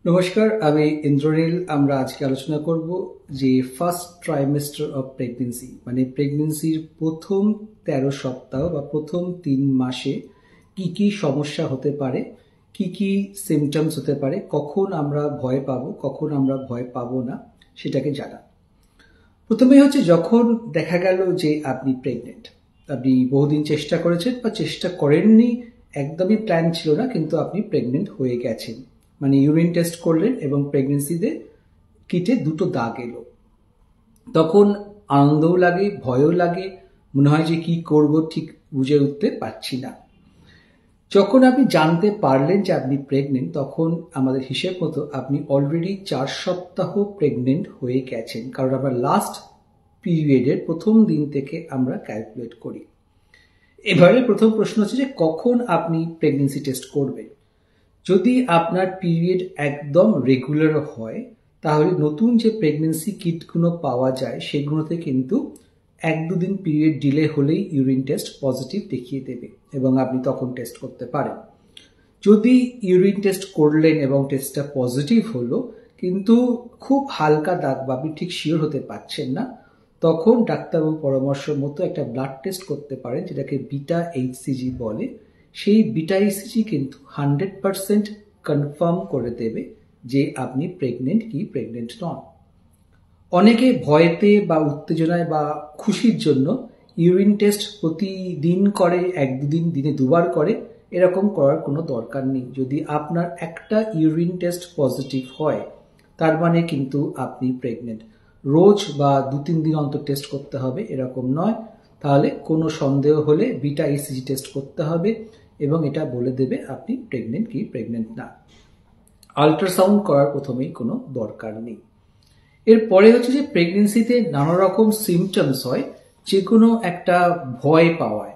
নমস্কার, আমি ইন্দ্রনীল। আমরা আজকে আলোচনা করব যে ফার্স্ট ট্রাইমেস্টার অফ প্রেগনেন্সি, মানে প্রেগনেন্সির প্রথম ১৩ সপ্তাহ বা প্রথম ৩ মাসে কি কি সমস্যা হতে পারে, কি কি সিমটমস হতে পারে, কখন আমরা ভয় পাবো, কখন আমরা ভয় পাবো না, সেটাকে জানা। প্রথমে হচ্ছে যখন দেখা গেল যে আপনি প্রেগনেন্ট, আপনি বহুদিন চেষ্টা করেছেন বা চেষ্টা করেননি, একদমই প্ল্যান ছিল না, কিন্তু আপনি প্রেগনেন্ট হয়ে গেছেন, মানে ইউরিন টেস্ট করলেন এবং প্রেগনেন্সিতে কিটে দুটো দাগ এলো। তখন আনন্দও লাগে, ভয়ও লাগে, মনে হয় যে কি করব ঠিক বুঝে উঠতে পারছি না। যখন আপনি জানতে পারলেন যে আপনি প্রেগনেন্ট, তখন আমাদের হিসেব মতো আপনি অলরেডি ৪ সপ্তাহ প্রেগনেন্ট হয়ে গেছেন, কারণ আমরা লাস্ট পিরিয়ডের প্রথম দিন থেকে আমরা ক্যালকুলেট করি। এবারে প্রথম প্রশ্ন হচ্ছে যে কখন আপনি প্রেগনেন্সি টেস্ট করবেন। যদি আপনার পিরিয়ড একদম রেগুলার হয়, তাহলে নতুন যে প্রেগনেন্সি কিটগুলো পাওয়া যায় সেগুলোতে কিন্তু ১-২ দিন পিরিয়ড ডিলে হলেই ইউরিন টেস্ট পজিটিভ দেখিয়ে দেবে এবং আপনি তখন টেস্ট করতে পারেন। যদি ইউরিন টেস্ট করলেন এবং টেস্টটা পজিটিভ হলো, কিন্তু খুব হালকা দাগ বা আপনি ঠিক শিওর হতে পারছেন না, তখন ডাক্তারবাবুর পরামর্শ মতো একটা ব্লাড টেস্ট করতে পারেন, যেটাকে বিটা এইচসিজি বলে। সেই বিটা এইচসিজি কিন্তু 100% কনফার্ম করে দেবে যে আপনি প্রেগনেন্ট কি প্রেগনেন্ট নন। অনেকে ভয়তে বা উত্তেজনায় বা খুশির জন্য ইউরিন টেস্ট প্রতিদিন করে, ১-২ দিন, দিনে ২ বার করে। এরকম করার কোনো দরকার নেই। যদি আপনার একটা ইউরিন টেস্ট পজিটিভ হয়, তার মানে কিন্তু আপনি প্রেগনেন্ট। রোজ বা ২-৩ দিন অন্তর টেস্ট করতে হবে এরকম নয়। তাহলে কোনো সন্দেহ হলে বিটা ইসিজি টেস্ট করতে হবে এবং এটা বলে দেবে আপনি প্রেগনেন্ট কি প্রেগনেন্ট না। আল্ট্রাসাউন্ড করার প্রথমেই কোনো দরকার নেই। এরপরে হচ্ছে যে প্রেগনেন্সিতে নানা রকম সিমটমস হয়, যে কোনো একটা ভয় পাওয়ায়।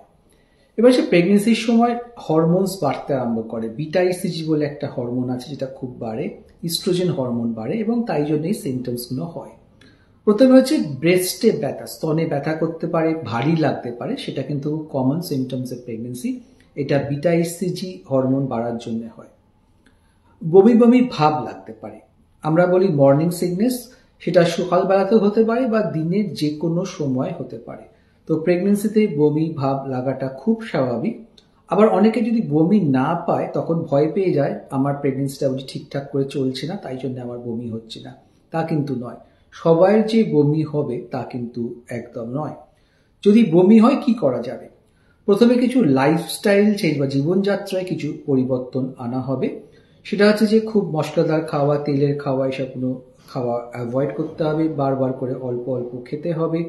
এবার সে প্রেগনেন্সির সময় হরমোনস বাড়তে আরম্ভ করে। বিটা ইসিজি বলে একটা হরমোন আছে যেটা খুব বাড়ে, ইস্ট্রোজেন হরমোন বাড়ে এবং তাই জন্য এই সিমটমসগুলো হয়। প্রথমে হচ্ছে ব্রেস্টে ব্যথা, স্তনে ব্যথা করতে পারে, ভারী লাগতে পারে, সেটা কিন্তু কমন সিমটমস এর প্রেগনেন্সি। এটা বিটা ইসিজি হরমোন বাড়ার জন্য হয়। বমি বমি ভাব লাগতে পারে, আমরা বলি মর্নিং সিকনেস। সেটা সকালবেলাতেও হতে পারে বা দিনের যে কোনো সময় হতে পারে। তো প্রেগনেন্সিতে বমি ভাব লাগাটা খুব স্বাভাবিক। আবার অনেকে যদি বমি না পায় তখন ভয় পেয়ে যায়, আমার প্রেগনেন্সিটা বুঝি ঠিকঠাক করে চলছে না, তাই জন্য আমার বমি হচ্ছে না। তা কিন্তু নয়। সবার যে বমি হবে তা কিন্তু একদম নয়। যদি বমি হয় কি করা যাবে? প্রথমে কিছু লাইফস্টাইল চেঞ্জ বা জীবনযাত্রায় কিছু পরিবর্তন আনা হবে। সেটা হচ্ছে যে খুব মশলাদার খাওয়া, তেলের খাওয়া, এসবগুলো খাওয়া অ্যাভয়েড করতে হবে। বারবার করে অল্প অল্প খেতে হবে।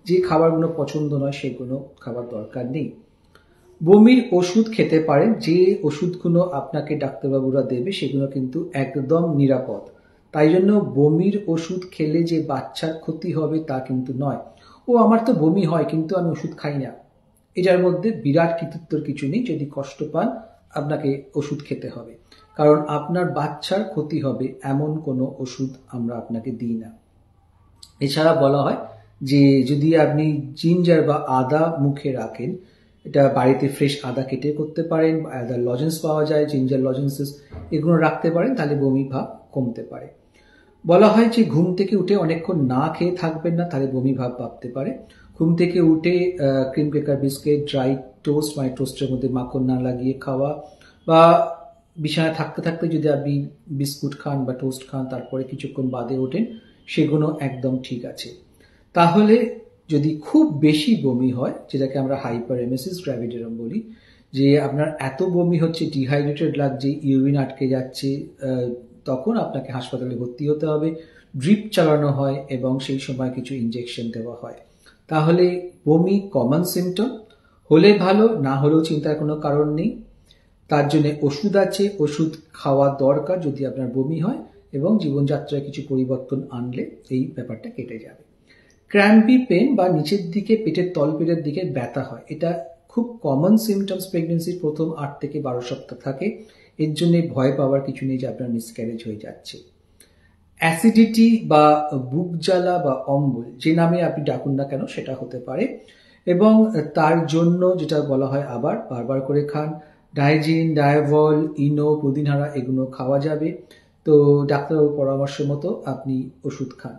যে খাবারগুলো পছন্দ নয় সেগুলো খাবার দরকার নেই। বমির ওষুধ খেতে পারেন, যে ওষুধগুলো আপনাকে ডাক্তারবাবুরা দেবে সেগুলো কিন্তু একদম নিরাপদ। তাই জন্য বমির ওষুধ খেলে যে বাচ্চার ক্ষতি হবে তা কিন্তু নয়। ও আমার তো বমি হয় কিন্তু আমি ওষুধ খাই না, এটার মধ্যে বিরাট কৃতিত্বর কিছু নেই। যদি কষ্ট পান আপনাকে ওষুধ খেতে হবে, কারণ আপনার বাচ্চার ক্ষতি হবে এমন কোনো ওষুধ আমরা আপনাকে দিই না। এছাড়া বলা হয় যে যদি আপনি জিঞ্জার বা আদা মুখে রাখেন, এটা বাড়িতে ফ্রেশ আদা কেটে করতে পারেন, আদার লজেন্স পাওয়া যায়, জিঞ্জার লজেন্সেস, এগুলো রাখতে পারেন, তাহলে বমি ভাব কমতে পারে। বলা হয় যে ঘুম থেকে উঠে অনেকক্ষণ না খেয়ে থাকবেন না, তাহলে বমি ভাব ভাবতে পারে। ঘুম থেকে উঠে cream cracker biscuit, dry toast, মানে টোস্টের মধ্যে মাখন না লাগিয়ে খাওয়া, বা বিছানায় থাকতে থাকতে যদি আপনি বিস্কুট খান বা টোস্ট খান তারপরে কিছুক্ষণ বাদে ওঠেন, সেগুলো একদম ঠিক আছে। তাহলে যদি খুব বেশি বমি হয়, যেটাকে আমরা হাইপারএমেসিস গ্র্যাভিডারাম বলি, যে আপনার এত বমি হচ্ছে, ডিহাইড্রেটেড লাগছে, ইউরিন আটকে যাচ্ছে, তখন আপনাকে হাসপাতালে ভর্তি হতে হবে। ড্রিপ চালানো হয় এবং সেই সময় কিছু ইনজেকশন দেওয়া হয়। তাহলে বমি কমন সিমটম, হলে ভালো, না হলেও চিন্তার কোনো কারণ নেই। তার জন্য ওষুধ আছে, ওষুধ খাওয়া দরকার যদি আপনার বমি হয়, এবং জীবনযাত্রায় কিছু পরিবর্তন আনলে এই ব্যাপারটা কেটে যাবে। ক্র্যাম্পি পেন বা নিচের দিকে পেটের তলপেটের দিকে ব্যথা হয়, এটা খুব কমন সিমটমস প্রেগনেন্সির প্রথম ৮ থেকে ১২ সপ্তাহ থাকে। এর জন্য ভয় পাওয়ার কিছু নেই যে আপনার মিসক্যারেজ হয়ে যাচ্ছে। অ্যাসিডিটি বা বুক জ্বালা বা অম্বল, যে নামে আপনি ডাকুন না কেন, সেটা হতে পারে। এবং তার জন্য যেটা বলা হয়, আবার বারবার করে খান, ডাইজিন, ডায়াভল, ইনো, পুদিনহারা, এগুলো খাওয়া যাবে। তো ডাক্তারবাবুর পরামর্শ মতো আপনি ওষুধ খান।